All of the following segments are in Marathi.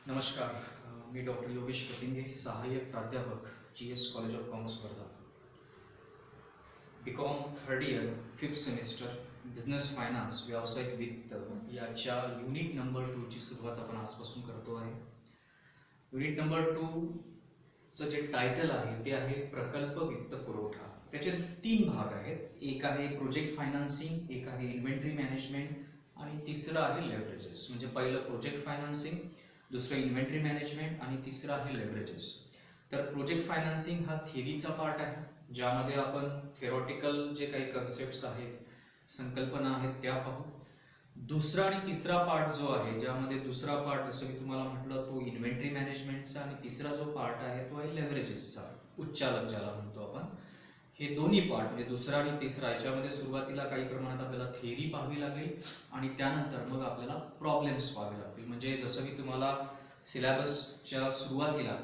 नमस्कार. मी डॉक्टर योगेश पतिंगे, सहाय्यक प्राध्यापक GS college of commerce Wardha. BCom third year 5th semester business finance व्यावसायिक वित्त याच्या युनिट नंबर 2 ची सुरुवात आपण आजपासून करतो आहे. युनिट नंबर 2चं जे टायटल आहे ते आहे प्रकल्प वित्त पुरवठा. त्याचे 3 भाग आहेत. एक आहे प्रोजेक्ट फायनान्सिंग, एक आहे इन्व्हेंटरी मॅनेजमेंट आणि तिसरं आहे लेव्हरेजेस. म्हणजे पहिलं प्रोजेक्ट फायनान्सिंग, दुसरं इन्व्हेंटरी मॅनेजमेंट आणि तिसरं आहे लेव्हरेजेस. तर प्रोजेक्ट फायनान्सिंग हा थिअरीचा पार्ट आहे, ज्यामध्ये आपण थेरॉटिकल जे काही कन्सेप्ट्स आहेत, संकल्पना आहेत त्या पाहू. दुसरा आणि तिसरा पार्ट जो आहे, ज्यामध्ये दुसरा पार्ट जसं मी तुम्हाला म्हटलं तो इन्व्हेंटरी मॅनेजमेंटचा आणि तिसरा जो पार्ट आहे तो आहे लेव्हरेजेसचा, उच्चालक ज्याला म्हणतो आपण. हे दोन्ही पार्ट म्हणजे दुसरा आणि तिसरा याच्यामध्ये सुरुवातीला काही प्रमाणात आपल्याला थिअरी पाहावी लागेल आणि त्यानंतर मग आपल्याला प्रॉब्लेम्स पाहावे लागतील. म्हणजे जसं मी तुम्हाला सिलेबसच्या सुरुवातीला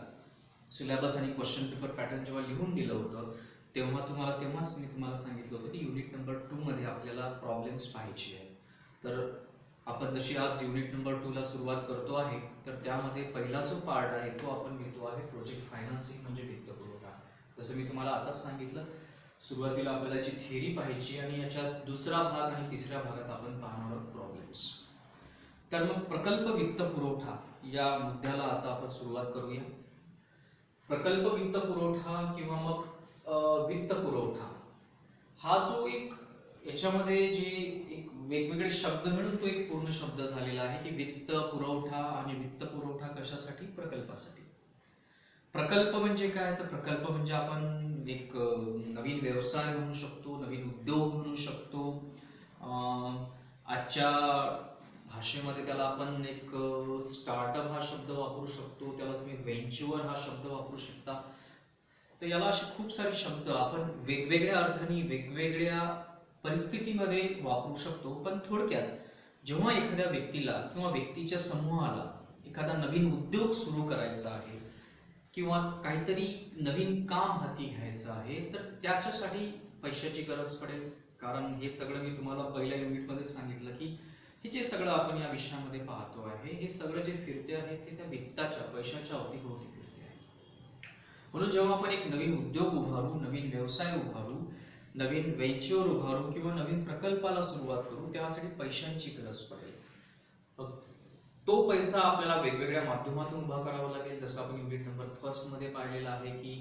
सिलेबस आणि क्वेश्चन पेपर पॅटर्न जेव्हा लिहून दिलं होतं तेव्हाच मी तुम्हाला सांगितलं होतं की युनिट नंबर 2 मध्ये आपल्याला प्रॉब्लेम्स पाहायची आहे. तर आपण जशी आज युनिट नंबर 2 ला सुरुवात करतो आहे, तर त्यामध्ये पहिला जो पार्ट आहे तो आपण घेतो आहे प्रोजेक्ट फायनान्सिंग म्हणजे वित्तपुरवठा. जसं मी तुम्हाला आताच सांगितलं, सुरुवातीला आपल्याला जी थिअरी पाहायची आणि याच्यात दुसरा भाग आणि तिसऱ्या भागात आपण पाहणार आहोत प्रॉब्लेम्स. तर मग प्रकल्प वित्त पुरवठा या मुद्द्याला आता आपण सुरुवात करूया. प्रकल्प वित्त पुरवठा किंवा मग वित्त पुरवठा हा जो एक याच्यामध्ये जे एक वेगवेगळे शब्द मिळून तो एक पूर्ण शब्द झालेला आहे की वित्त पुरवठा. आणि वित्त पुरवठा कशासाठी? प्रकल्पासाठी. प्रकल्प म्हणजे काय? तर प्रकल्प म्हणजे आपण एक नवीन व्यवसाय म्हणू शकतो, नवीन उद्योग म्हणू शकतो. आजच्या भाषेमध्ये त्याला आपण एक स्टार्टअप हा शब्द वापरू शकतो, त्याला तुम्ही व्हेंचर हा शब्द वापरू शकता. तर याला असे खूप सारे शब्द आपण वेगवेगळ्या अर्थाने वेगवेगळ्या परिस्थितीमध्ये वापरू शकतो. पण थोडक्यात जेव्हा एखाद्या व्यक्तीला किंवा व्यक्तीच्या समूहाला एखादा नवीन उद्योग सुरू करायचा आहे किंवा काहीतरी नवीन काम हाती घ्यायचं आहे, तर त्याच्यासाठी पैशाची गरज पडेल. कारण हे सगळं मी तुम्हाला पहिल्या युनिटमध्ये सांगितलं की हे जे सगळं आपण या विषयामध्ये पाहतो आहे, हे सगळं जे फिरते आहे ते त्या वित्ताच्या, पैशाच्या अवतीभोवती फिरते आहे. म्हणून जेव्हा आपण एक नवीन उद्योग उभारू, नवीन व्यवसाय उभारू, नवीन व्हेंचर उभारू किंवा नवीन प्रकल्पाला सुरुवात करू, त्यासाठी पैशांची गरज पडेल. तो पैसा आपल्याला वेगवेगळ्या माध्यमातून उभा करावा लागेल. जसं आपण युनिट नंबर 1 मध्ये पाहिलेलं आहे की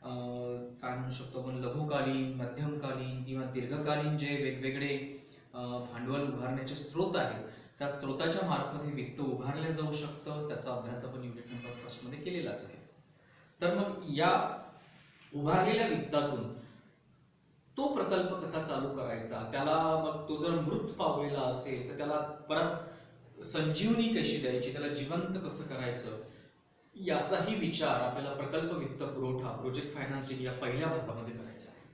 काय म्हणू शकतो आपण, लघुकालीन, मध्यमकालीन किंवा दीर्घकालीन जे वेगवेगळे भांडवल उभारण्याचे स्रोत आहेत, त्या स्रोताच्या मार्फत हे वित्त उभारले जाऊ शकतं. त्याचा अभ्यास आपण युनिट नंबर 1 मध्ये केलेलाच आहे. तर मग या उभारलेल्या वित्तातून तो प्रकल्प कसा चालू करायचा, त्याला मग तो जर मृत पावलेला असेल तर त्याला परत संजीवनी कशी द्यायची, त्याला जिवंत कसं करायचं, याचाही विचार आपल्याला प्रकल्प वित्त पुरवठा, प्रोजेक्ट फायनान्सिंग या पहिल्या भागामध्ये करायचा आहे.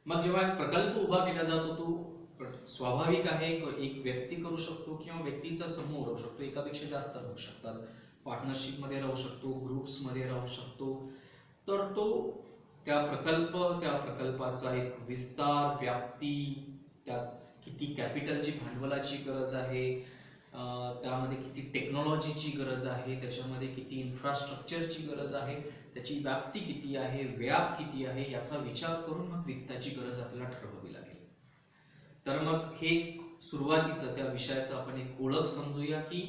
मग जेव्हा एक प्रकल्प उभा केला जातो तो स्वाभाविक आहे, एक व्यक्ती करू शकतो किंवा व्यक्तीचा समूह राहू शकतो, एकापेक्षा जास्त राहू शकतात, पार्टनरशिप मध्ये राहू शकतो, ग्रुप्स मध्ये राहू शकतो. तर तो त्या प्रकल्पाचा एक विस्तार, व्याप्ती, त्यात किती कॅपिटलची, भांडवलाची गरज आहे, त्यामध्ये किती टेक्नॉलॉजीची गरज आहे, त्याच्यामध्ये किती इन्फ्रास्ट्रक्चरची गरज आहे, त्याची व्याप्ती किती आहे, व्याप किती आहे, याचा विचार करून मग वित्ताची गरज आपल्याला ठरवावी लागेल. तर मग हे सुरुवातीचं त्या विषयाचं आपण एक ओळख समजूया की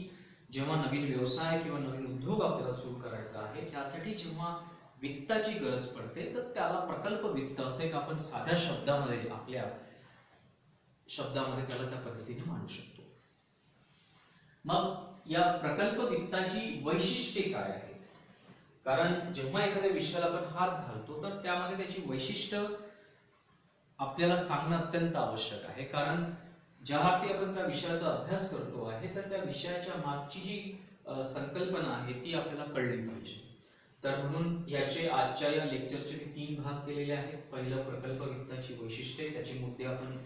जेव्हा नवीन व्यवसाय किंवा नवीन उद्योग आपल्याला सुरू करायचा आहे, त्यासाठी जेव्हा वित्ताची गरज पडते तर त्याला प्रकल्प वित्त असं एक आपण साध्या शब्दामध्ये, आपल्या शब्दामध्ये त्याला त्या पद्धतीने मांडू शकतो. मग या प्रकल्प वित्ताची वैशिष्ट्ये काय आहेत? कारण जेव्हा एखाद्या विषयाला आपण हात घालतो तर त्यामध्ये त्याची वैशिष्ट्य आपल्याला सांगणं अत्यंत आवश्यक आहे. कारण ज्या अर्थी आपण त्या विषयाचा अभ्यास करतो आहे, तर त्या विषयाच्या मागची जी संकल्पना आहे ती आपल्याला कळली पाहिजे. तर म्हणून याचे आजच्या या लेक्चरचे 3 भाग केलेले आहेत. पहिलं प्रकल्प वित्ताची वैशिष्ट्ये, त्याचे मुद्दे आपण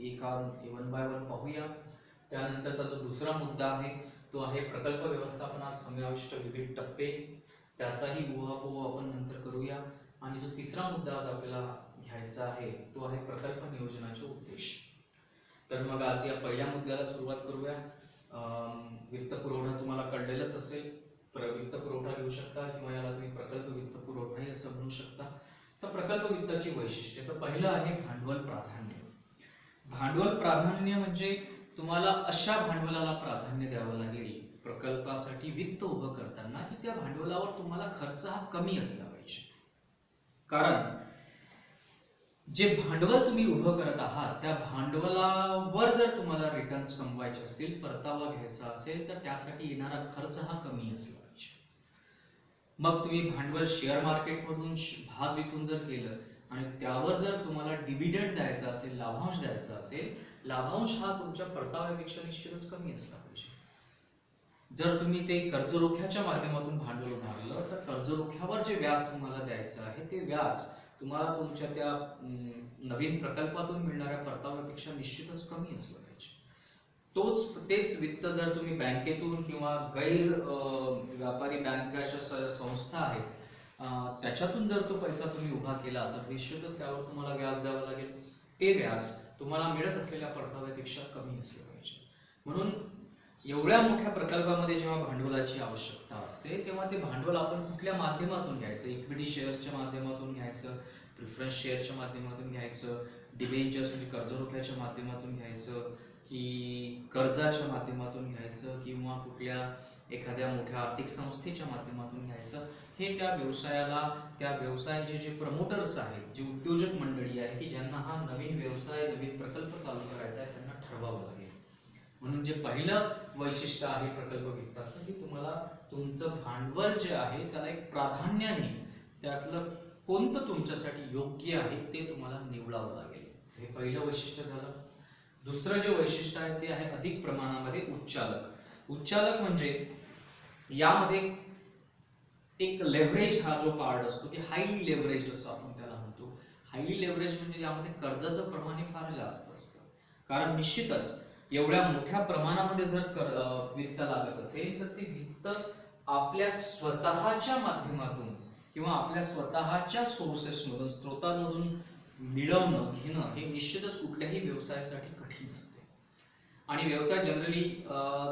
वन बाय वन पाहूया. त्यानंतरचा जो दुसरा मुद्दा आहे तो आहे प्रकल्प व्यवस्थापनात समाविष्ट विविध टप्पे, त्याचाही उहापोह आपण नंतर करूया. आणि जो तिसरा मुद्दा आज आपल्याला घ्यायचा आहे तो आहे प्रकल्प नियोजनाचे उद्देश. तर मग आज या पहिल्या मुद्द्याला सुरुवात करूया. वित्त पुरवठा तुम्हाला कळलेलंच भांडवलच असेल, वित्त पुरवठा घेऊ शकता किंवा याला तुम्ही प्रकल्प वित्त पुरवठाही असं म्हणू शकता. तर प्रकल्प वित्ताची वैशिष्ट्ये, तर पहिलं आहे भांडवल प्राधान्य. भांडवल प्राधान्य म्हणजे तुम्हाला अशा भांडवलाला प्राधान्य द्यावं लागेल प्रकल्पासाठी वित्त उभं करताना की त्या भांडवलावर तुम्हाला खर्च हा कमी असला पाहिजे. कारण जे भांडवल तुम्ही उभं करत आहात त्या भांडवलावर जर तुम्हाला रिटर्न्स कमवायचे असतील, परतावा घ्यायचा असेल, तर त्यासाठी येणारा खर्च हा कमी असला पाहिजे. मग तुम्ही भांडवल शेअर मार्केटमधून भाग विकून जर केलं आणि त्यावर जर तुम्हाला डिव्हिडंड द्यायचा असेल, लाभांश द्यायचा असेल, लाभांश हा तुमच्या परताव्यापेक्षा निश्चितच कमी असला पाहिजे. जर तुम्ही ते कर्जरोख्याच्या माध्यमातून भांडवल उभारलं तर कर्जरोख्यावर जे व्याज तुम्हाला द्यायचं आहे ते व्याज तुम्हाला तुमच्या त्या नवीन प्रकल्पातून मिळणाऱ्या परताव्यापेक्षा निश्चितच कमी असलं पाहिजे. तेच वित्त जर तुम्ही बँकेतून किंवा गैर व्यापारी बँकाच्या संस्था आहेत त्याच्यातून जर तो पैसा तुम्ही उभा केला तर निश्चितच त्यावर तुम्हाला व्याज द्यावं लागेल. ते व्याज तुम्हाला मिळत असलेल्या परताव्यापेक्षा कमी असलं पाहिजे. म्हणून एवढ्या मोठ्या प्रकल्पामध्ये जेव्हा भांडवलाची आवश्यकता असते तेव्हा ते भांडवल आपण कुठल्या माध्यमातून घ्यायचं, इक्विटी शेअर्सच्या माध्यमातून घ्यायचं, प्रिफरन्स शेअरच्या माध्यमातून घ्यायचं, डिबेंचर्स म्हणजे कर्जरोख्याच्या माध्यमातून घ्यायचं की कर्जाच्या माध्यमातून घ्यायचं किंवा कुठल्या एखाद्या मोठ्या आर्थिक संस्थेच्या माध्यमातून घ्यायचं, हे त्या व्यवसायाला, त्या व्यवसायाचे जे प्रमोटर्स आहेत, जे उद्योजक मंडळी आहे की ज्यांना हा नवीन व्यवसाय, नवीन प्रकल्प चालू करायचा आहे, त्यांना ठरवावं लागेल. म्हणून जे पहिलं वैशिष्ट्य आहे प्रकल्प वित्ताचं की तुम्हाला तुमचं भांडवल जे आहे त्याला एक प्राधान्याने त्यातलं कोणतं तुमच्यासाठी योग्य आहे ते तुम्हाला निवडावं लागेल. हे पहिलं वैशिष्ट्य झालं. दुसरं जे वैशिष्ट्य आहे ते आहे अधिक प्रमाणामध्ये उच्चालक. उच्चालक म्हणजे यामध्ये एक लेव्हरेज हा जो पार्ट असतो ते हायली लेव्हरेज असं आपण त्याला म्हणतो. हायली लेव्हरेज म्हणजे यामध्ये कर्जाचं प्रमाण हे फार जास्त असतं. कारण निश्चितच एवढ्या मोठ्या प्रमाणामध्ये जर वित्त लागत असेल तर ते वित्त आपल्या स्वतःच्या माध्यमातून किंवा आपल्या स्वतःच्या सोर्सेसमधून, स्रोतांमधून मिळवणं, घेणं हे निश्चितच कुठल्याही व्यवसायासाठी कठीण असते. आणि व्यवसाय जनरली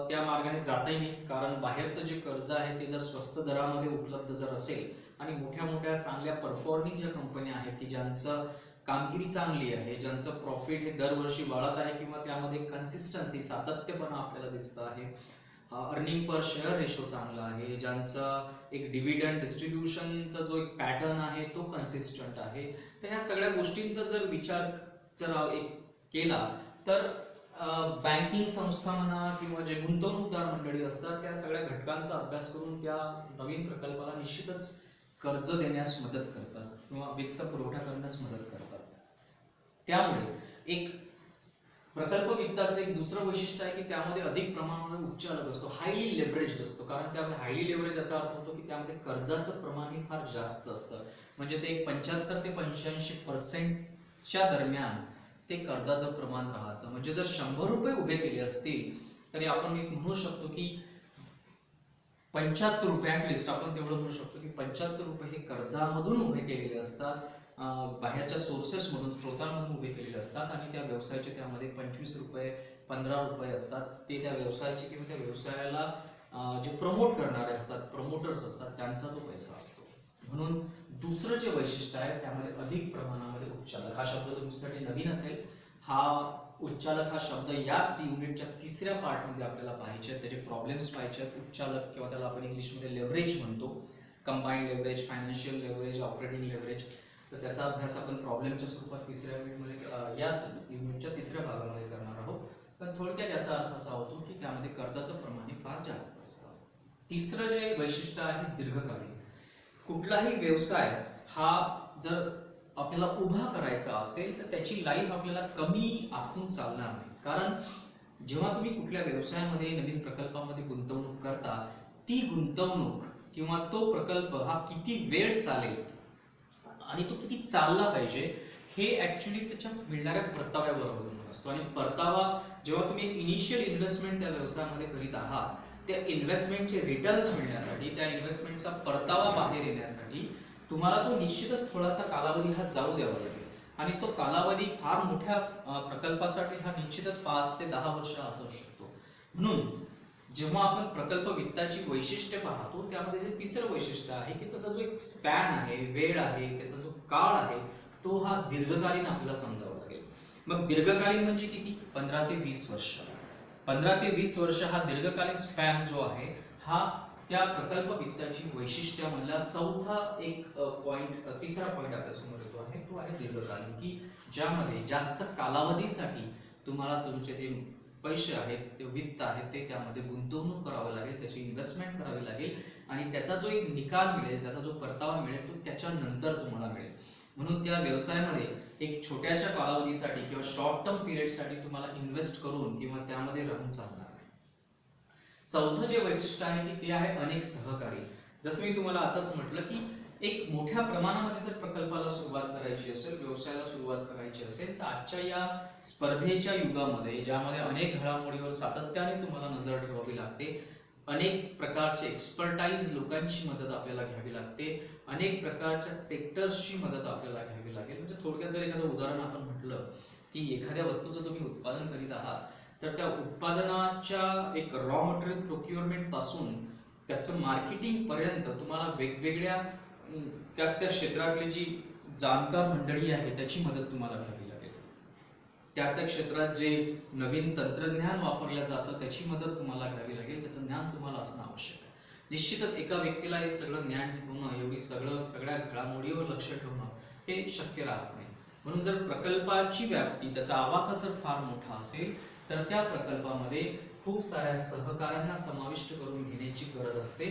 त्या मार्गाने जाताही नाही. कारण बाहेरचं जे कर्ज आहे ते जर स्वस्त दरामध्ये उपलब्ध जर असेल आणि मोठ्या मोठ्या चांगल्या परफॉर्मिंग ज्या कंपन्या आहेत की ज्यांचं कामगिरी चांगली आहे, ज्यांचं प्रॉफिट हे दरवर्षी वाढत आहे किंवा त्यामध्ये कन्सिस्टन्सी, सातत्यपणा आपल्याला दिसतं आहे, अर्निंग पर शेअर रेशो चांगला आहे, ज्यांचं एक डिव्हिडंड डिस्ट्रीब्युशनचा जो एक पॅटर्न आहे तो कन्सिस्टंट आहे, तर ह्या सगळ्या गोष्टींचा जर विचार जर एक केला तर बँकिंग संस्था म्हणा किंवा जे गुंतवणूकदार मंडळी असतात त्या सगळ्या घटकांचा अभ्यास करून त्या नवीन प्रकल्पाला निश्चितच कर्ज देण्यास मदत करतात किंवा वित्त पुरवठा करण्यास मदत करतात. त्यामुळे एक प्रकल्प वित्ताचं एक दुसरं वैशिष्ट्य आहे की त्यामध्ये अधिक प्रमाणामध्ये उच्चालक असतो, हायली लेव्हरेज्ड असतो. कारण त्यामध्ये हायली लेव्हरेज याचा अर्थ होतो की त्यामध्ये कर्जाचं प्रमाण हे फार जास्त असतं. म्हणजे ते 75 ते 85% दरम्यान ते कर्जाचं प्रमाण राहतं. म्हणजे जर 100 रुपये उभे केले असतील तरी आपण एक म्हणू शकतो की 75 रुपये ऍटलिस्ट आपण तेवढं म्हणू शकतो की 75 रुपये हे कर्जामधून उभे केलेले असतात, बाहेरच्या सोर्सेसमधून, स्रोतांमधून उभे केलेले असतात आणि त्या व्यवसायाचे त्यामध्ये 25 रुपये 15 रुपये असतात. ते त्या व्यवसायाचे किंवा त्या व्यवसायाला जे प्रमोट करणारे असतात, प्रमोटर्स असतात, त्यांचा तो पैसा असतो. म्हणून दुसरं जे वैशिष्ट्य आहे त्यामध्ये अधिक प्रमाणामध्ये उच्चालक. हा शब्द तुमच्यासाठी नवीन असेल. हा उच्चालक हा शब्द याच युनिटच्या तिसऱ्या पार्टमध्ये आपल्याला पाहायचे, त्याचे प्रॉब्लेम्स पाहायचे. उच्चालक किंवा त्याला आपण इंग्लिशमध्ये लेव्हरेज म्हणतो, combined leverage, financial leverage, operating leverage. तर त्याचा अभ्यास आपण प्रॉब्लेमच्या स्वरूपात तिसऱ्या युनिटमध्ये याच युनिटच्या तिसऱ्या भागामध्ये करणार आहोत. पण थोडक्यात याचा अर्थ असा होतो की त्यामध्ये कर्जाचं प्रमाण फार जास्त असतं. तिसरं जे वैशिष्ट्य आहे दीर्घकालीन. कुठलाही व्यवसाय हा जर आपल्याला उभा करायचा असेल तर त्याची लाईफ आपल्याला कमी आखून चालणार नाही. कारण जेव्हा तुम्ही कुठल्या व्यवसायामध्ये, नवीन प्रकल्पामध्ये गुंतवणूक करता, ती गुंतवणूक किंवा तो प्रकल्प हा किती वेळ चालेल आणि तो किती चालला पाहिजे हे ऍक्च्युली त्याच्या मिळणाऱ्या परताव्यावर अवलंबून असतो. आणि परतावा जेव्हा तुम्ही इनिशियल इन्व्हेस्टमेंट त्या व्यवसायामध्ये करीत आहात, त्या इन्व्हेस्टमेंटचे रिटर्न्स मिळण्यासाठी, त्या इन्व्हेस्टमेंटचा परतावा बाहेर येण्यासाठी तुम्हाला तो निश्चितच थोडासा कालावधी हा जाऊ द्यावा लागेल. आणि तो कालावधी फार मोठ्या प्रकल्पासाठी हा निश्चितच 5 ते 10 वर्ष असू शकतो. म्हणून जेव्हा आपण प्रकल्प वित्ताची वैशिष्ट्ये पाहतो त्यामध्ये जे तिसरं वैशिष्ट्य आहे की त्याचा जो एक स्पॅन आहे, वेळ आहे, त्याचा जो काळ आहे तो हा दीर्घकालीन आपल्याला समजावा लागेल. मग दीर्घकालीन म्हणजे किती? 15 ते 20 वर्ष. 15 ते 20 वर्ष हा दीर्घकालीन स्पॅन जो आहे हा त्या प्रकल्प वित्ताची वैशिष्ट्यामधला चौथा एक पॉइंट, तिसरा पॉइंट आपल्या समोर येतो आहे, तो आहे दीर्घकालीन, की ज्यामध्ये जास्त कालावधीसाठी तुम्हाला तुमचे जे पैसे आहेत, ते वित्त आहेत, ते त्यामध्ये गुंतवणूक करावं लागेल, त्याची इन्व्हेस्टमेंट करावी लागेल आणि त्याचा जो एक निकाल मिळेल, त्याचा जो परतावा मिळेल तो त्याच्यानंतर तुम्हाला मिळेल. म्हणून त्या व्यवसायामध्ये एक छोट्याशा कालावधीसाठी किंवा शॉर्ट टर्म पिरियडसाठी तुम्हाला इन्व्हेस्ट करून किंवा त्यामध्ये राहून चालणार नाही. चौथं जे वैशिष्ट्य आहे की ते आहे अनेक सहकारी. जसं मी तुम्हाला आताच म्हटलं की एक मोठ्या प्रमाणामध्ये जर प्रकल्पाला सुरुवात करायची असेल, व्यवसायाला सुरुवात करायची असेल, तर आजच्या या स्पर्धेच्या युगामध्ये ज्यामध्ये अनेक घडामोडीवर सातत्याने तुम्हाला नजर ठेवावी लागते, अनेक प्रकारचे एक्सपर्टाईज लोकांची मदत आपल्याला घ्यावी लागते, अनेक प्रकारच्या सेक्टर्सची मदत आपल्याला घ्यावी लागेल. म्हणजे थोडक्यात जर एखादं उदाहरण आपण म्हटलं की एखाद्या वस्तूचं तुम्ही उत्पादन करीत आहात, तर त्या उत्पादनाच्या एक रॉ मटेरियल प्रोक्युअरमेंट पासून त्याचं मार्केटिंग पर्यंत तुम्हाला वेगवेगळ्या त्या क्षेत्रातली जी जाणकार मंडळी आहे त्याची मदत तुम्हाला घ्यावी लागेल. त्या क्षेत्रात जे नवीन तंत्रज्ञान वापरलं जातं त्याची मदत तुम्हाला घ्यावी लागेल, त्याचं ज्ञान तुम्हाला असणं आवश्यक आहे. निश्चितच एका व्यक्तीला हे सगळं ज्ञान ठेवणं, एवढी सगळ्या घडामोडीवर लक्ष ठेवणं हे शक्य राहत नाही. म्हणून जर प्रकल्पाची व्याप्ती, त्याचा आवाका जर फार मोठा असेल तर त्या प्रकल्पामध्ये खूप साऱ्या सहकाऱ्यांना समाविष्ट करून घेण्याची गरज असते.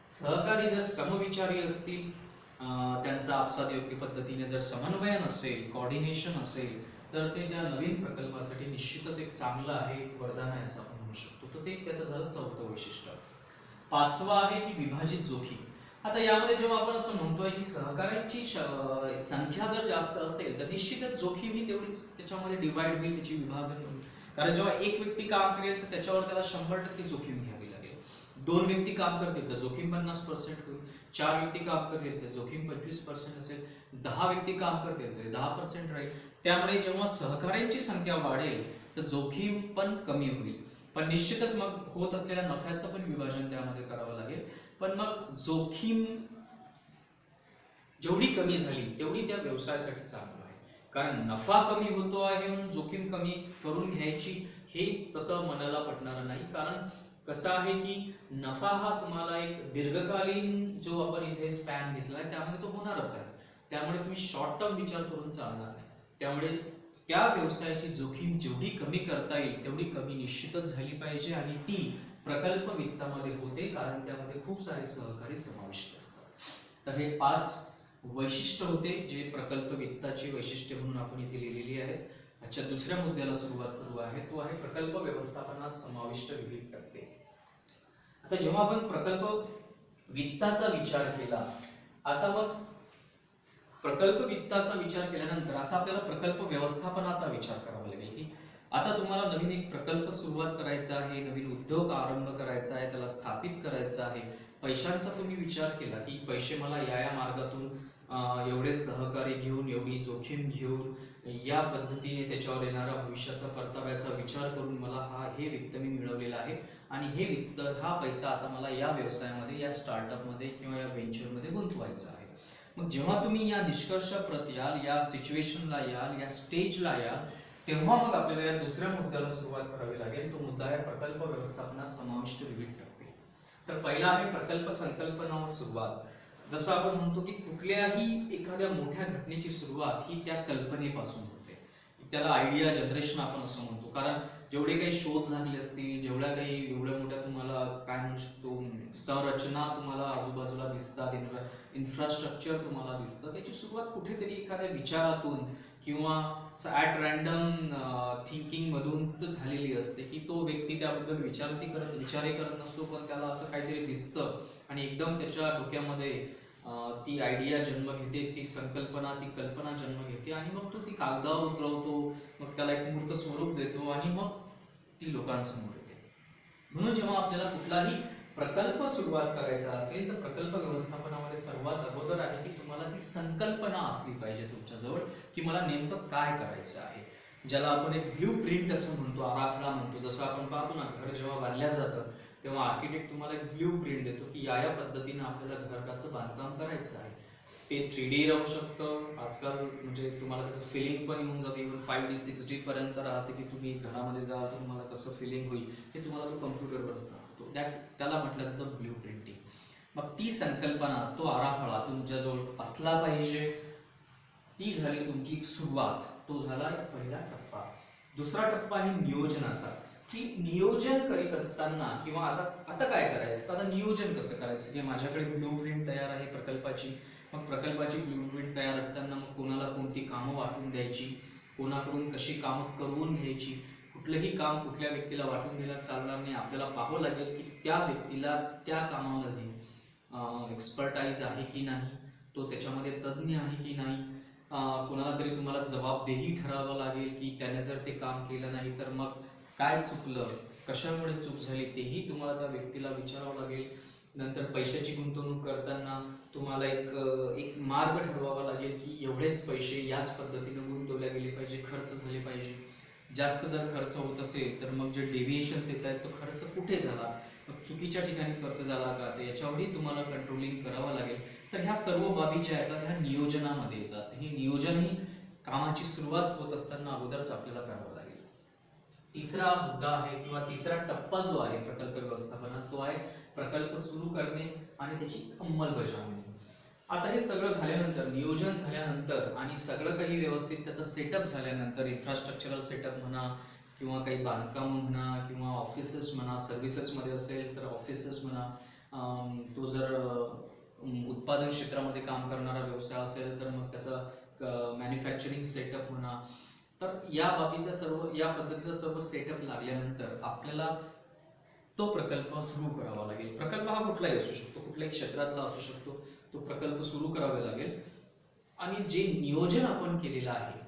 सहकारी जर समविचारी असतील, त्यांचा आपसात योग्य पद्धतीने जर समन्वय नसेल, कोऑर्डिनेशन असेल, तर ते त्या नवीन प्रकल्पासाठी निश्चितच एक चांगलं आहे, एक वरदान आहे असं आपण म्हणू शकतो. तर ते त्याचं झालं चौथं वैशिष्ट्य. पाचवं आहे की विभाजित जोखीम. आता यामध्ये जेव्हा आपण असं म्हणतोय की सहकार्यांची संख्या जर जास्त असेल तर निश्चितच जोखीम ही तेवढीच त्याच्यामध्ये डिवाइड होईल, त्याची विभागणी होईल. कारण जेव्हा एक व्यक्ती काम करेल तर त्याच्यावर त्याला 100% जोखीम घ्यावी लागेल. 2 व्यक्ती काम करतील तर जोखीम 50% होईल. 4 व्यक्ती काम करतील तर जोखीम 25% असेल. 10 व्यक्ती काम करतील तर 10% राहील. त्यामुळे जेव्हा सहकार्यांची संख्या वाढेल तर जोखीम पण कमी होईल. पण निश्चितच मग होत असलेल्या नफ्याचं पण विभाजन त्यामध्ये करावं लागेल. पण मग जोखीम जेवढी कमी झाली तेवढी त्या व्यवसायासाठी चांगलं आहे. कारण नफा कमी होतो आहे म्हणून जोखीम कमी करून घ्यायची हे तसं मनाला पटणारं नाही. कारण कसं आहे की नफा हा तुम्हाला एक दीर्घकालीन जो आपण इथे स्पॅन घेतलाय त्यामध्ये तो होणारच आहे. त्यामुळे तुम्ही शॉर्ट टर्म विचार करून चालणार नाही. त्यामुळे त्या व्यवसायाची जोखीम जेवढी कमी करता येईल तेवढी कमी निश्चितच झाली पाहिजे आणि ती प्रकल्प वित्तामध्ये होते, कारण त्यामध्ये खूप सारे सहकारी समाविष्ट असतात. तर हे 5 वैशिष्ट्य होते जे प्रकल्प वित्ताची वैशिष्ट्ये म्हणून आपण इथे लिहिलेली आहेत. अच्छा, दुसऱ्या मुद्द्याला सुरुवात करू आहे, तो आहे प्रकल्प व्यवस्थापनात समाविष्ट विविध टप्पे. आता जेव्हा आपण प्रकल्प वित्ताचा विचार केला, आता मग प्रकल्प वित्ताचा विचार केल्यानंतर आता आपल्याला प्रकल्प व्यवस्थापनाचा विचार करावा लागेल. की आता तुम्हाला नवीन एक प्रकल्प सुरुवात करायचा आहे, नवीन उद्योग आरंभ करायचा आहे, त्याला स्थापित करायचं आहे. पैशांचा तुम्ही विचार केला की पैसे मला या मार्गातून एवढे सहकार्य घेऊन, एवढी जोखीम घेऊन, या पद्धतीने त्याच्यावर येणारा भविष्याचा परताव्याचा विचार करून मला हे वित्त मी मिळवलेलं आहे आणि हे वित्त, हा पैसा आता मला या व्यवसायामध्ये, या स्टार्टअपमध्ये किंवा या व्हेंचरमध्ये गुंतवायचा आहे. मग जेव्हा तुम्ही या निष्कर्षाप्रत याल, या सिच्युएशनला याल, या स्टेजला याल, तेव्हा मग आपल्याला या दुसऱ्या मुद्द्याला सुरुवात करावी लागेल. तो मुद्दा आहे प्रकल्प व्यवस्थापनात समाविष्ट विविध टप्पे. तर पहिला आहे प्रकल्प संकल्पना व सुरुवात. जसं आपण म्हणतो की कुठल्याही एखाद्या मोठ्या घटनेची सुरुवात ही त्या कल्पनेपासून होते. त्याला आयडिया जनरेशन आपण असं म्हणतो. कारण जेवढे काही शोध लागले असतील, जेवढ्या काही एवढ्या मोठ्या तुम्हाला काय म्हणू शकतो संरचना तुम्हाला आजूबाजूला दिसतात, इन्फ्रास्ट्रक्चर तुम्हाला दिसतं, त्याची सुरुवात कुठेतरी एखाद्या विचारातून किंवा ॲट रँडम थिंकिंग मधून झालेली असते. की तो व्यक्ती त्याबद्दल विचारही करत नसतो, पण त्याला असं काहीतरी दिसतं आणि एकदम त्याच्या डोक्यामध्ये ती आयडिया जन्म घेते, ती संकल्पना, ती कल्पना जन्म घेते आणि मग तो ती कागदावर उतरवतो, मग त्याला एक मूर्त स्वरूप देतो आणि मग ती लोकांसमोर येते. म्हणून जेव्हा आपल्याला कुठलाही प्रकल्प सुरुवात करायचा असेल तर प्रकल्प व्यवस्थापनामध्ये सर्वात अगोदर आहे की तुम्हाला ती संकल्पना असली पाहिजे तुमच्याजवळ की मला नेमकं काय करायचं आहे. ज्याला आपण एक ब्ल्यू प्रिंट असं म्हणतो, आराखडा म्हणतो. जसं आपण पाहतो ना, घर जेव्हा बांधल्या जातं तेव्हा आर्किटेक्ट तुम्हाला एक ब्ल्यू प्रिंट देतो की या पद्धतीने आपल्याला घराचं बांधकाम करायचं आहे. ते 3D राहू शकतं आजकाल, म्हणजे तुम्हाला त्याचं फिलिंग पण येऊन जाते. इव्हन 5D 6D पर्यंत राहते की तुम्ही घरामध्ये जाल तर तुम्हाला कसं फिलिंग होईल हे तुम्हाला तो कम्प्युटरवरच राहतो. त्याला म्हटलं जातं ब्ल्यू प्रिंटिंग. मग ती संकल्पना, तो आराखडा तुमच्याजवळ असला पाहिजे. ती झाली तुमची सुरुवात, तो झाला एक पहिला टप्पा. दुसरा टप्पा आहे नियोजनाचा, की नियोजन करीत असताना किंवा आता काय करायचं, आता नियोजन कसं करायचं की माझ्याकडे ब्ल्यू प्रिंट तयार आहे प्रकल्पाची. मग प्रकल्पाची ब्ल्यू प्रिंट तयार असताना मग कोणाला कोणती कामं वाटून द्यायची, कोणाकडून कशी कामं करून घ्यायची. कुठलंही काम कुठल्या व्यक्तीला वाटून दिलं चालणार नाही. आपल्याला पाहावं लागेल की त्या व्यक्तीला त्या कामामध्ये एक्सपर्टाईज आहे की नाही, तो त्याच्यामध्ये तज्ज्ञ आहे की नाही. कोणाला तरी तुम्हाला जबाबदेही ठरावं लागेल की त्याने जर ते काम केलं नाही तर मग काय चुकलं, कशामुळे चूक झाली तेही तुम्हाला त्या व्यक्तीला विचारावं लागेल. नंतर पैशाची गुंतवणूक करताना तुम्हाला एक मार्ग ठरवावा लागेल की एवढेच पैसे याच पद्धतीने गुंतवले गेले पाहिजे, खर्च झाले पाहिजे. जास्त जर खर्च होत असेल तर मग जे डेव्हिएशन्स येत आहेत तो खर्च कुठे झाला, मग चुकीच्या ठिकाणी खर्च झाला का, तर याच्यावरही तुम्हाला कंट्रोलिंग करावं लागेल. तर ह्या सर्व बाबी ज्या येतात ह्या नियोजनामध्ये येतात. हे नियोजनही कामाची सुरुवात होत असताना अगोदरच आपल्याला करावं लागेल. तिसरा मुद्दा आहे किंवा तिसरा टप्पा जो आहे प्रकल्प व्यवस्थापनात, तो आहे प्रकल्प सुरू करणे आणि त्याची अंमलबजावणी. आता हे सगळं झाल्यानंतर, नियोजन झाल्यानंतर आणि सगळं काही व्यवस्थित त्याचं सेटअप झाल्यानंतर, इन्फ्रास्ट्रक्चरल सेटअप म्हणा किंवा काही बांधकाम म्हणा किंवा ऑफिसेस म्हणा, सर्व्हिसेसमध्ये असेल तर ऑफिसेस म्हणा, तो जर उत्पादन क्षेत्रामध्ये काम करणारा व्यवसाय असेल तर मग त्याचा मॅन्युफॅक्चरिंग सेटअप म्हणा. तर या बाबीचा सर्व, या पद्धतीचा सर्व सेटअप लागल्यानंतर आपल्याला तो प्रकल्प सुरू करावा लागेल. प्रकल्प हा कुठलाही असू शकतो, कुठल्याही क्षेत्रातला असू शकतो. तो प्रकल्प सुरू करावा लागेल. आणि जे नियोजन आपण केलेलं आहे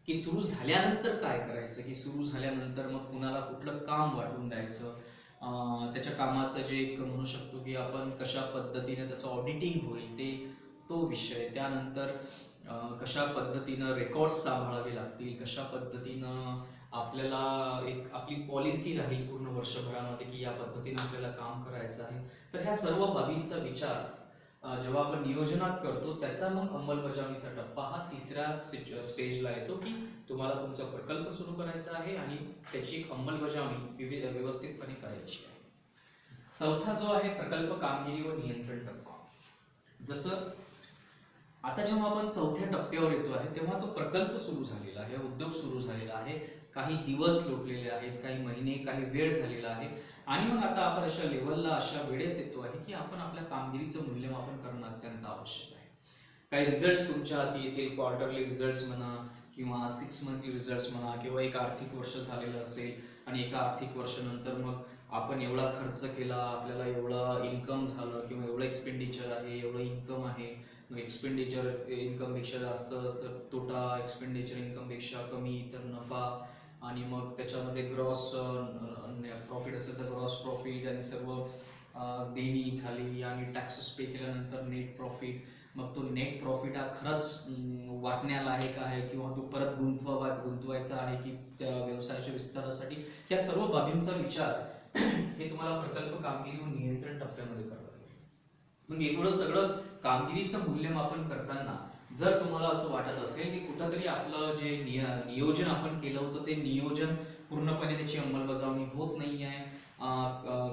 की सुरू झाल्यानंतर काय करायचं, की सुरू झाल्यानंतर मग कुणाला कुठलं काम वाटून द्यायचं, त्याच्या कामाचं जे एक म्हणू शकतो की आपण कशा पद्धतीने त्याचं ऑडिटिंग होईल तो विषय. त्यानंतर कशा पद्धतीनं रेकॉर्ड्स सांभाळावे लागतील, कशा पद्धतीनं आपल्याला एक आपली पॉलिसी राहील पूर्ण वर्षभरामध्ये की या पद्धतीनं आपल्याला काम करायचं आहे. तर ह्या सर्व बाबींचा विचार जेव्हा आपण नियोजनात करतो त्याचा मग अंमलबजावणीचा टप्पा हा तिसऱ्या स्टेजला येतो की तुम्हाला तुमचा प्रकल्प सुरू करायचा आहे आणि त्याची अंमलबजावणी व्यवस्थितपणे करायची आहे. चौथा जो आहे प्रकल्प कामगिरी व नियंत्रण टप्पा. जसं आता जेव्हा आपण चौथ्या टप्प्यावर येतो आहे तेव्हा तो प्रकल्प सुरू झालेला आहे, उद्योग सुरू झालेला आहे, काही दिवस लोटलेले आहेत, काही महिने, काही वेळ झालेला आहे. आणि मग आता आपण अशा लेवलला, अशा वेळेस येतो आहे की आपण आपल्या कामगिरीचं मूल्यमापन करणं अत्यंत आवश्यक आहे. काही रिझल्ट्स तुमच्या हाती येतील, क्वार्टरली रिझल्ट्स म्हणा किंवा 6 मंथली रिझल्ट्स म्हणा, किंवा एक आर्थिक वर्ष झालेलं असेल आणि एका आर्थिक वर्षानंतर मग आपण एवढा खर्च केला, आपल्याला एवढं इन्कम झालं किंवा एवढं एक्सपेंडिचर आहे, एवढं इन्कम आहे. मग एक्सपेंडिचर इन्कमपेक्षा जास्त तर तोटा, एक्सपेंडिचर इन्कमपेक्षा कमी तर नफा, आणि मग त्याच्यामध्ये ग्रॉस प्रॉफिट असेल तर ग्रॉस प्रॉफिट, आणि सर्व देणी झाली आणि टॅक्सेस पे केल्यानंतर नेट प्रॉफिट. मग तो नेट प्रॉफिट हा खरंच वाटण्याला आहे का आहे किंवा तो परत गुंतवायचा आहे की त्या व्यवसायाच्या विस्तारासाठी. या सर्व बाबींचा विचार हे तुम्हाला प्रकल्प कामगिरी व नियंत्रण टप्प्यामध्ये करावं लागेल. मग एवढं सगळं कामगिरीचं मूल्यमापन करताना जर तुम्हाला असं वाटत असेल की कुठंतरी आपलं जे नियोजन आपण केलं होतं ते नियोजन पूर्णपणे त्याची अंमलबजावणी होत नाही आहे,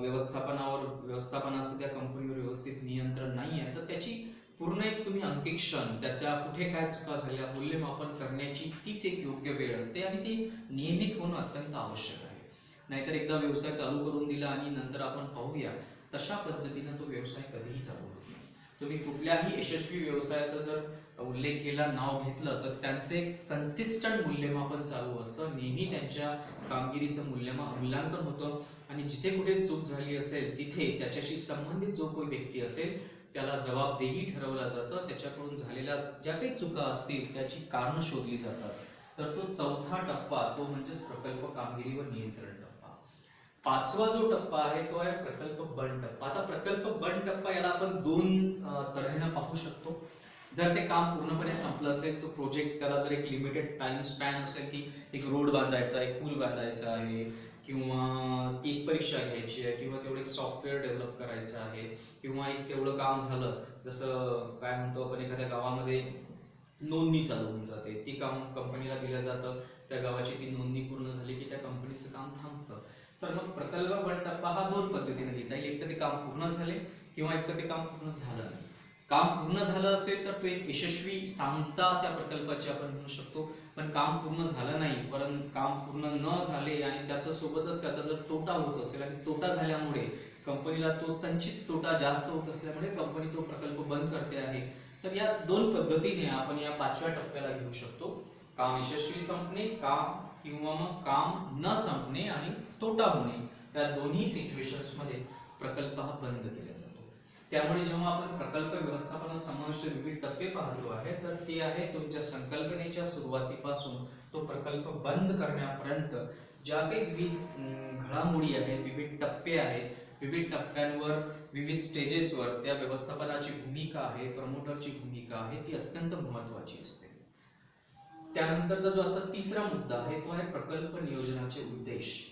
व्यवस्थापनाचं त्या कंपनीवर व्यवस्थित नियंत्रण नाही आहे, तर त्याची पूर्ण एक तुम्ही अंकेक्षण, त्याच्या कुठे काय चुका झाल्या मूल्यमापन करण्याची तीच एक योग्य वेळ असते आणि ती नियमित होणं अत्यंत आवश्यक आहे. नाहीतर एकदा व्यवसाय चालू करून दिला आणि नंतर आपण पाहूया, तशा पद्धतीनं तो व्यवसाय कधीही चालू होत नाही. तुम्ही कुठल्याही यशस्वी व्यवसायाचा जर उल्लेख केला, नाव घेतलं, तर त्यांचे कन्सिस्टंट मूल्यमापन चालू असतं. नेहमी त्यांच्या कामगिरीचं मूल्यांकन होतं आणि जिथे कुठे चूक झाली असेल तिथे त्याच्याशी संबंधित जो कोणी व्यक्ती असेल त्याला जबाबदेही ठरवलं जातं. त्याच्याकडून झालेल्या ज्या काही चुका असतील त्याची कारणं शोधली जातात. तर तो चौथा टप्पा तो म्हणजेच प्रकल्प कामगिरी व नियंत्रण टप्पा. पाचवा जो टप्पा आहे तो आहे प्रकल्प बंद टप्पा. आता प्रकल्प बंद टप्पा याला आपण दोन तऱ्हेने पाहू शकतो. जर ते काम पूर्णपणे संपलं असेल, तो प्रोजेक्ट, त्याला जर एक लिमिटेड टाइम स्पॅन असेल की एक रोड बांधायचा, एक पूल बांधायचा आहे किंवा ती एक परीक्षा घ्यायची आहे, किंवा तेवढं एक सॉफ्टवेअर डेव्हलप करायचं आहे, किंवा एक तेवढं काम झालं, जसं काय म्हणतो आपण, एखाद्या गावामध्ये नोंदणी चालू होऊन जाते, ती काम कंपनीला दिलं जातं, त्या गावाची ती नोंदणी पूर्ण झाली की त्या कंपनीचं काम थांबतं. तर मग प्रकल्प बंद टप्पा हा दोन पद्धतीने लिहिता येईल, एक तर ते काम पूर्ण झाले किंवा एक तर ते काम पूर्ण झालं नाही. काम पूर्ण झालं असेल तर तो एक यशस्वी सांगता त्या प्रकल्पाची आपण म्हणू शकतो, पण काम पूर्ण झालं नाही, परंतु काम पूर्ण न झाले आणि त्याच्या सोबतच त्याचा जर तोटा होत असेल आणि तोटा झाल्यामुळे कंपनीला तो संचित तोटा जास्त होत असल्यामुळे कंपनी तो प्रकल्प बंद करते आहे. तर या दोन पद्धतीने आपण या 5व्या टप्प्याला घेऊ शकतो, काम यशस्वी संपणे, काम किंवा मग काम न संपणे आणि तोटा होणे, या दोन्ही सिच्युएशन्स मध्ये प्रकल्प हा बंद केला जातो. त्यामुळे जेव्हा आपण प्रकल्प व्यवस्थापनात समाविष्ट विविध टप्पे पाहतो आहे, तर ते आहे तुमच्या संकल्पनेच्या सुरुवातीपासून तो प्रकल्प बंद करण्यापर्यंत ज्या काही विविध घडामोडी आहेत, विविध टप्पे आहेत, विविध टप्प्यांवर विविध स्टेजेसवर त्या व्यवस्थापनाची भूमिका आहे, प्रमोटरची भूमिका आहे, ती अत्यंत महत्त्वाची असते. त्यानंतरचा जो आजचा तिसरा मुद्दा आहे तो आहे प्रकल्प नियोजनाचे उद्देश.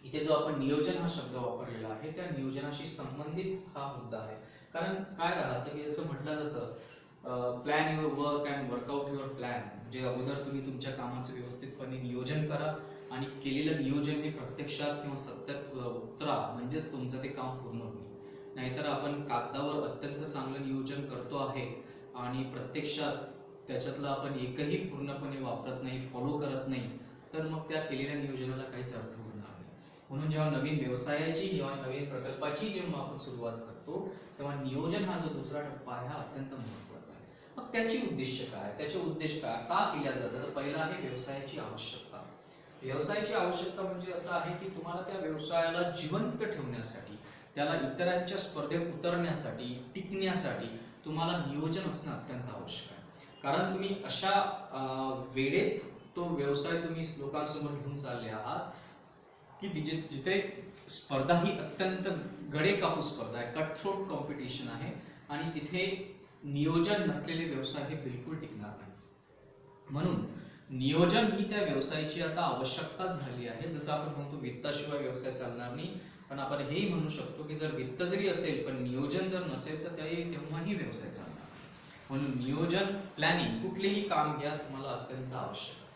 इथे जो आपण नियोजन हा शब्द वापरलेला आहे त्या नियोजनाशी संबंधित हा मुद्दा आहे. कारण काय राहतं की जसं म्हटलं जातं, plan your work and workout your plan, म्हणजे अगोदर तुम्ही तुमच्या कामाचं व्यवस्थितपणे नियोजन करा आणि केलेलं नियोजन हे प्रत्यक्षात किंवा सत्यात उतरा, म्हणजेच तुमचं ते काम पूर्ण होईल. नाहीतर आपण कागदावर अत्यंत चांगलं नियोजन करतो आहे आणि प्रत्यक्षात त्याच्यातलं आपण एकही पूर्णपणे वापरत नाही, फॉलो करत नाही, तर मग त्या केलेल्या नियोजनाला काहीच अर्थ होणार नाही. म्हणून जेव्हा नवीन व्यवसायाची किंवा नवीन प्रकल्पाची जेव्हा आपण सुरुवात करतो तेव्हा नियोजन हा जो दुसरा टप्पा आहे हा अत्यंत महत्त्वाचा आहे. मग त्याची उद्देश काय, त्याचे उद्देश काय का केल्या जातात, तर पहिला आहे व्यवसायाची आवश्यकता. व्यवसायाची आवश्यकता म्हणजे असं आहे की तुम्हाला त्या व्यवसायाला जिवंत ठेवण्यासाठी, त्याला इतरांच्या स्पर्धेत उतरण्यासाठी, टिकण्यासाठी तुम्हाला नियोजन असणं अत्यंत आवश्यक आहे. कारण तुम्ही अशा वेळेत तो व्यवसाय तुम्ही लोकांसमोर घेऊन चालले आहात की जिथे स्पर्धा ही अत्यंत गडे कापूस स्पर्धा आहे, कटथ्रोट कॉम्पिटिशन आहे, आणि तिथे नियोजन नसलेले व्यवसाय हे बिलकुल टिकणार नाही. म्हणून नियोजन ही त्या व्यवसायाची आता आवश्यकताच झाली आहे. जसं आपण म्हणतो वित्ताशिवाय व्यवसाय चालणार नाही, पण आपण हेही म्हणू शकतो की जर वित्त जरी असेल पण नियोजन जर नसेल तर तेव्हाही व्यवसाय चालणार. म्हणून नियोजन, प्लॅनिंग, कुठलेही काम घ्या तुम्हाला अत्यंत आवश्यक आहे.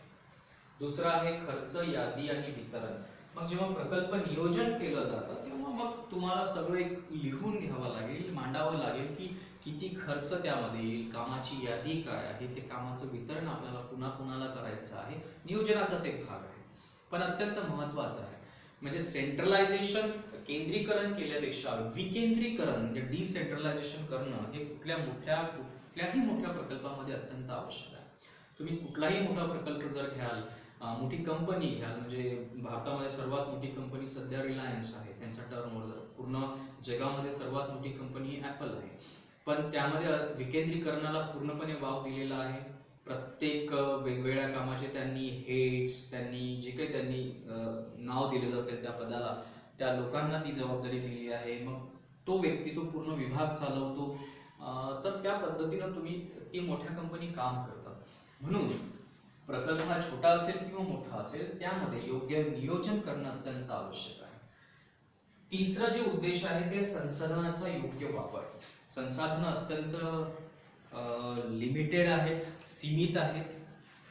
दुसरा आहे खर्च यादी आणि वितरण. मग जेव्हा प्रकल्प नियोजन केलं जातं तेव्हा मग तुम्हाला सगळं एक लिहून घ्यावं लागेल, मांडावं लागेल की किती खर्च त्यामध्ये येईल, कामाची यादी काय आहे, ते कामाचं वितरण आपल्याला पुन्हा कुणाला करायचं आहे, नियोजनाचाच एक भाग आहे, पण अत्यंत महत्त्वाचा आहे. म्हणजे सेंट्रलायझेशन, केंद्रीकरण केल्यापेक्षा विकेंद्रीकरण म्हणजे डिसेंट्रलायझेशन करणं हे कुठल्याही मोठ्या प्रकल्पामध्ये अत्यंत आवश्यक आहे. तुम्ही कुठलाही मोठा प्रकल्प जर घ्याल, मोठी कंपनी घ्याल, म्हणजे भारतामध्ये सर्वात मोठी कंपनी सध्या रिलायन्स आहे, त्यांच्या टर्मवर जर पूर्ण जगामध्ये सर्वात मोठी कंपनी ही ॲपल आहे, पण त्यामध्ये विकेंद्रीकरणाला पूर्णपणे वाव दिलेला आहे. प्रत्येक वेगवेगळ्या कामाचे त्यांनी हेड्स, त्यांनी जे काही त्यांनी नाव दिलेलं असेल त्या पदाला, त्या लोकांना ती जबाबदारी दिली आहे. मग तो व्यक्ती तो पूर्ण विभाग चालवतो. तर त्या पद्धतीनं तुम्ही ती मोठ्या कंपनी काम करतात. म्हणून प्रकल्प हा छोटा असेल किंवा मोठा असेल त्यामध्ये योग्य नियोजन करणं अत्यंत आवश्यक आहे. तिसरा जे उद्देश आहे ते संसाधनाचा योग्य वापर. संसाधनं अत्यंत लिमिटेड आहेत, सीमित आहेत.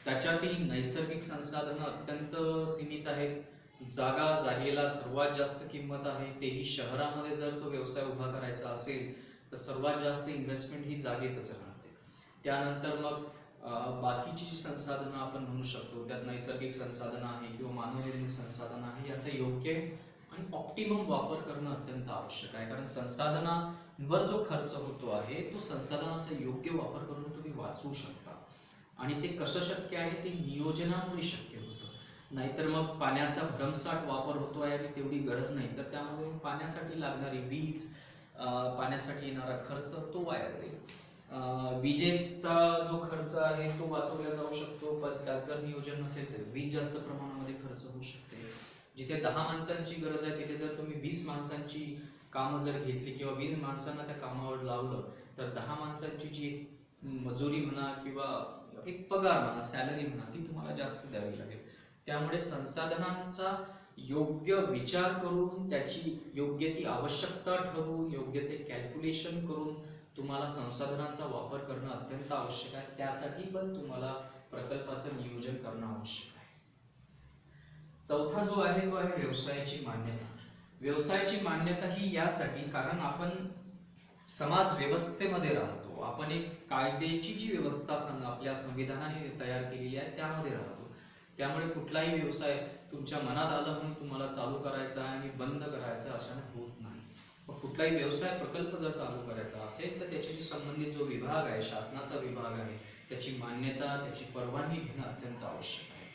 त्याच्यातही नैसर्गिक संसाधनं अत्यंत सीमित आहेत. जागेला सर्वात जास्त किंमत आहे, तेही शहरामध्ये जर तो व्यवसाय उभा करायचा असेल तर सर्वात जास्त इन्व्हेस्टमेंट ही जागेतच राहते. त्यानंतर मग बाकीची जी संसाधनं आपण म्हणू शकतो त्यात नैसर्गिक संसाधनं आहे किंवा मानवनिर्मित संसाधनं आहे, याचा योग्य आणि ऑप्टिमम वापर करणं अत्यंत आवश्यक आहे. कारण संसाधनांवर जो खर्च होतो आहे तो संसाधनाचा योग्य वापर करून तुम्ही वाचवू शकता, आणि ते कसं शक्य आहे ते नियोजनामुळे शक्य होतं. नाहीतर मग पाण्याचा भरमसाठ वापर होतो आहे आणि तेवढी गरज नाही, तर त्यामध्ये पाण्यासाठी लागणारी वीज, पाण्यासाठी येणारा खर्च तो वाया जाईल. विजेचा जो खर्च आहे तो वाचवला जाऊ शकतो, पण त्यात जर नियोजन नसेल तर वीज जास्त प्रमाणामध्ये खर्च होऊ शकते. जिथे 10 माणसांची गरज आहे तिथे जर तुम्ही 20 माणसांची कामं जर घेतली किंवा 20 माणसांना त्या कामावर लावलं तर 10 माणसांची जी मजुरी म्हणा किंवा एक पगार म्हणा, सॅलरी म्हणा, ती तुम्हाला जास्त द्यावी लागेल. त्यामुळे संसाधनांचा योग्य विचार करून, त्याची योग्य ती आवश्यकता ठरवून, योग्य ते कॅल्क्युलेशन करून तुम्हाला संसाधनांचा वापर करणं अत्यंत आवश्यक आहे. त्यासाठी पण तुम्हाला प्रकल्पाचं नियोजन करणं आवश्यक आहे. चौथा जो आहे तो आहे व्यवसायाची मान्यता. व्यवसायाची मान्यता ही यासाठी कारण आपण समाज व्यवस्थेमध्ये राहतो. आपण एक कायद्याची जी व्यवस्था आपल्या संविधानाने तयार केलेली आहे त्यामध्ये राहतो. त्यामुळे कुठलाही व्यवसाय तुमच्या मनात आलं म्हणून तुम्हाला चालू करायचा आहे आणि बंद करायचा अशाने होत नाही. मग कुठलाही व्यवसाय प्रकल्प जर चालू करायचा असेल तर त्याच्याशी संबंधित जो विभाग आहे, शासनाचा विभाग आहे, त्याची मान्यता, त्याची परवानगी घेणं अत्यंत आवश्यक आहे.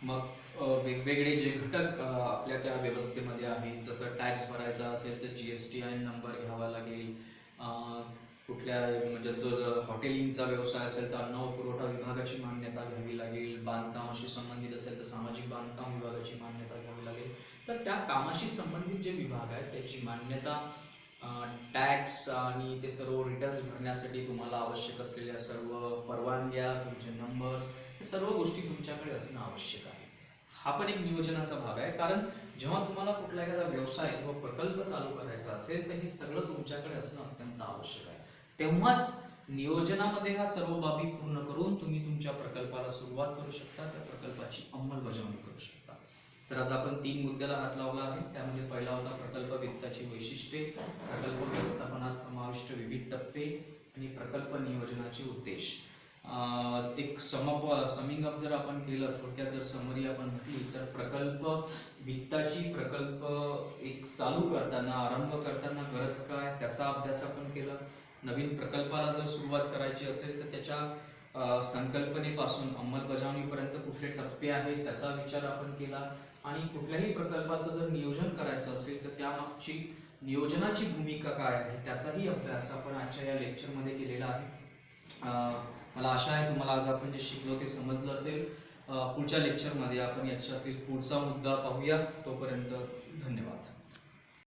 मग वेगवेगळे जे घटक आपल्या त्या व्यवस्थेमध्ये आहेत, जसं टॅक्स भरायचा असेल तर GSTIN नंबर घ्यावा लागेल. कुठल्या म्हणजे जर हॉटेलिंगचा व्यवसाय असेल तर अन्न व पुरवठा विभागाची मान्यता घ्यावी लागेल. बांधकामाशी संबंधित असेल तर सामाजिक बांधकाम विभागाची मान्यता घ्यावी लागेल. तर त्या कामाशी संबंधित जे विभाग आहेत त्याची मान्यता, टॅक्स आणि ते सर्व रिटर्न्स भरण्यासाठी तुम्हाला आवश्यक असलेल्या सर्व परवानग्या, तुमचे नंबर, हे सर्व गोष्टी तुमच्याकडे असणं आवश्यक आहे. हा पण एक नियोजनाचा भाग आहे. कारण जेव्हा तुम्हाला कुठला एखादा व्यवसाय किंवा प्रकल्प चालू करायचा असेल तर हे सगळं तुमच्याकडे असणं अत्यंत आवश्यक आहे. तेव्हाच नियोजनामध्ये ह्या सर्व बाबी पूर्ण करून तुम्ही तुमच्या प्रकल्पाला सुरुवात करू शकता, त्या प्रकल्पाची अंमलबजावणी करू शकता. तर आज आपण 3 मुद्द्याला हात लावला आहे. त्यामध्ये पहिला होता प्रकल्प वित्ताची वैशिष्ट्ये, प्रकल्प व्यवस्थापनात समाविष्ट विविध टप्पे आणि प्रकल्प नियोजनाचे उद्देश. एक समिंग अप जर आपण केलं, थोडक्यात जर समरी आपण म्हटली तर प्रकल्प वित्ताची, प्रकल्प एक चालू करताना, आरंभ करताना गरज काय, त्याचा अभ्यास आपण केला. नवीन प्रकल्पाला जर सुरुवात करायची असेल तर त्याच्या संकल्पनेपासून अंमलबजावणीपर्यंत कुठले टप्पे आहेत त्याचा विचार आपण केला. आणि कुठल्याही प्रकल्पाचं जर नियोजन करायचं असेल तर त्यामागची नियोजनाची भूमिका काय आहे त्याचाही अभ्यास आपण आजच्या या लेक्चरमध्ये केलेला आहे. मला आशा आहे तुम्हाला आज आपण जे शिकलो ते समजलं असेल. पुढच्या लेक्चरमध्ये आपण याच्यातील पुढचा मुद्दा पाहूया. तोपर्यंत धन्यवाद.